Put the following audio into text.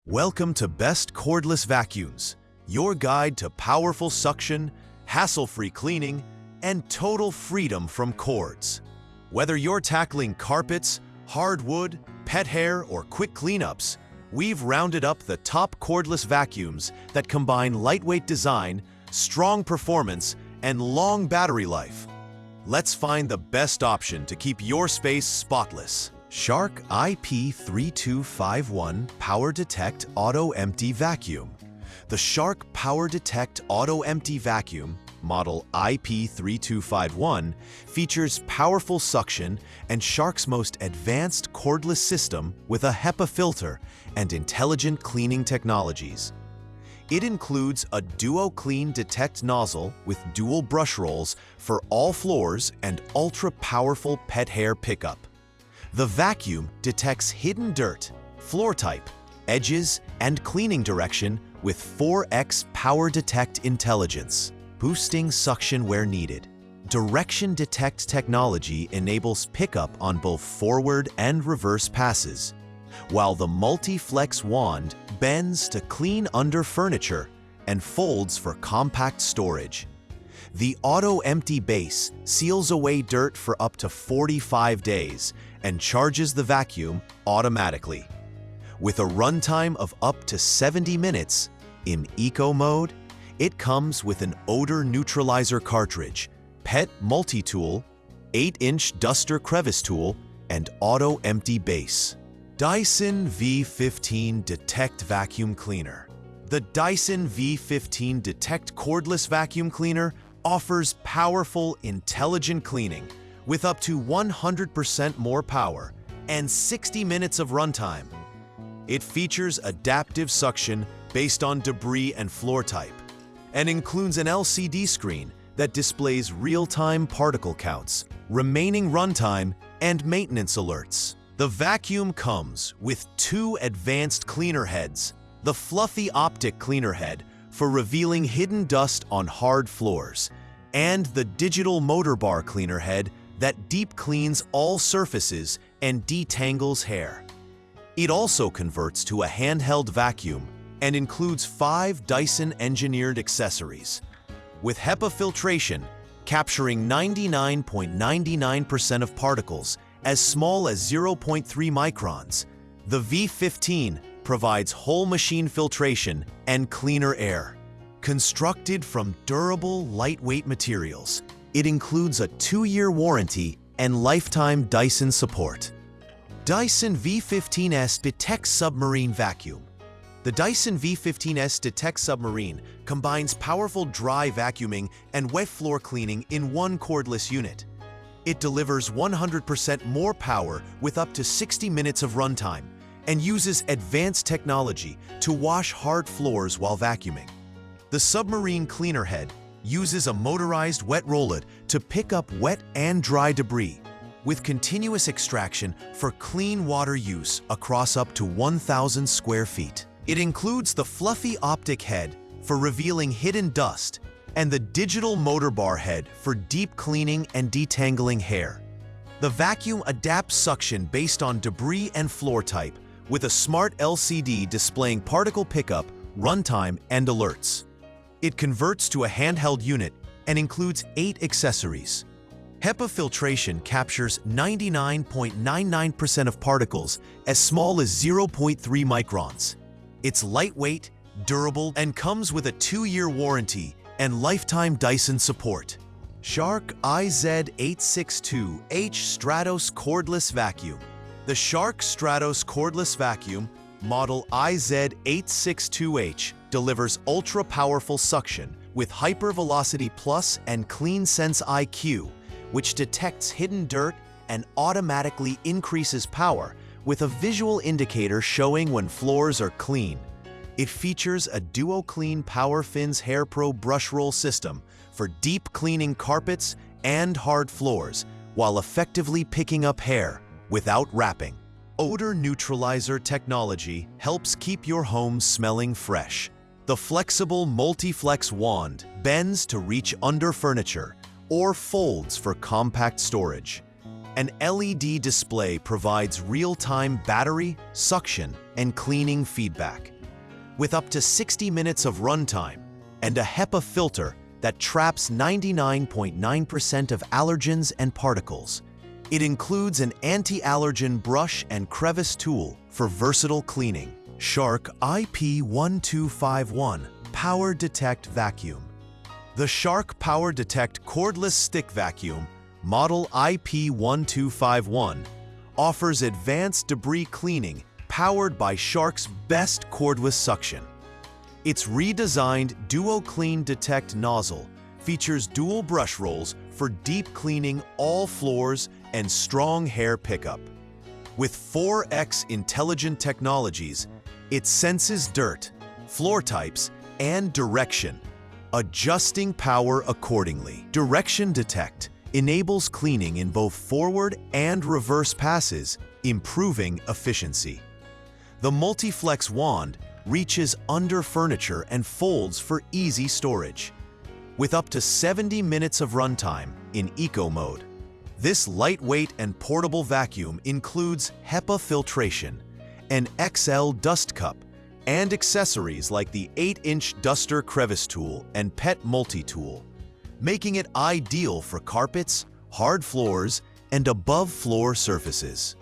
Welcome to Best Cordless Vacuums, your guide to powerful suction, hassle-free cleaning, and total freedom from cords. Whether you're tackling carpets, hardwood, pet hair, or quick cleanups, we've rounded up the top cordless vacuums that combine lightweight design, strong performance, and long battery life. Let's find the best option to keep your space spotless. Shark IP3251 PowerDetect AutoEmpty Vacuum. The Shark PowerDetect AutoEmpty Vacuum, model IP3251, features powerful suction and Shark's most advanced cordless system with a HEPA filter and intelligent cleaning technologies. It includes a DuoClean Detect nozzle with dual brush rolls for all floors and ultra-powerful pet hair pickup. The vacuum detects hidden dirt, floor type, edges, and cleaning direction with 4x PowerDetect intelligence, boosting suction where needed. Direction Detect technology enables pickup on both forward and reverse passes, while the multi-flex wand bends to clean under furniture and folds for compact storage. The AutoEmpty base seals away dirt for up to 45 days and charges the vacuum automatically. With a runtime of up to 70 minutes, in Eco mode, it comes with an odor neutralizer cartridge, pet multi-tool, 8-inch duster crevice tool, and AutoEmpty base. Dyson V15 Detect Vacuum Cleaner. The Dyson V15 Detect Cordless Vacuum Cleaner offers powerful, intelligent cleaning with up to 100% more power and 60 minutes of runtime. It features adaptive suction based on debris and floor type and includes an LCD screen that displays real-time particle counts, remaining runtime, and maintenance alerts. The vacuum comes with two advanced cleaner heads, the fluffy Optic cleaner head for revealing hidden dust on hard floors, and the digital motor bar cleaner head that deep cleans all surfaces and detangles hair. It also converts to a handheld vacuum and includes 5 Dyson engineered accessories. With HEPA filtration, capturing 99.99% of particles as small as 0.3 microns, the V15 provides whole machine filtration and cleaner air. Constructed from durable, lightweight materials, it includes a 2-year warranty and lifetime Dyson support. Dyson V15S Detect Submarine Vacuum. The Dyson V15S Detect Submarine combines powerful dry vacuuming and wet floor cleaning in one cordless unit. It delivers 100% more power with up to 60 minutes of runtime and uses advanced technology to wash hard floors while vacuuming. The Submarine cleaner head uses a motorized wet roller to pick up wet and dry debris, with continuous extraction for clean water use across up to 1,000 square feet. It includes the fluffy Optic head for revealing hidden dust and the digital motor bar head for deep cleaning and detangling hair. The vacuum adapts suction based on debris and floor type with a smart LCD displaying particle pickup, runtime, and alerts. It converts to a handheld unit and includes 8 accessories. HEPA filtration captures 99.99% of particles as small as 0.3 microns. It's lightweight, durable, and comes with a 2-year warranty and lifetime Dyson support. Shark IZ862H Stratos Cordless Vacuum. The Shark Stratos Cordless Vacuum, model IZ862H, delivers ultra-powerful suction with Hypervelocity Plus and Clean Sense IQ, which detects hidden dirt and automatically increases power with a visual indicator showing when floors are clean. It features a DuoClean Power Fins Hair Pro brush roll system for deep cleaning carpets and hard floors while effectively picking up hair without wrapping. Odor neutralizer technology helps keep your home smelling fresh. The flexible multi-flex wand bends to reach under furniture or folds for compact storage. An LED display provides real-time battery, suction, and cleaning feedback. With up to 60 minutes of runtime and a HEPA filter that traps 99.9% of allergens and particles, it includes an anti-allergen brush and crevice tool for versatile cleaning. Shark IP1251 PowerDetect Vacuum. The Shark PowerDetect Cordless Stick Vacuum, model IP1251, offers advanced debris cleaning powered by Shark's best cordless suction. Its redesigned DuoClean Detect nozzle features dual brush rolls for deep cleaning all floors and strong hair pickup. With 4X intelligent technologies, it senses dirt, floor types, and direction, adjusting power accordingly. Direction Detect enables cleaning in both forward and reverse passes, improving efficiency. The Multiflex wand reaches under furniture and folds for easy storage. With up to 70 minutes of runtime in eco mode, this lightweight and portable vacuum includes HEPA filtration, an XL dust cup, and accessories like the 8-inch duster crevice tool and pet multi-tool, making it ideal for carpets, hard floors, and above-floor surfaces.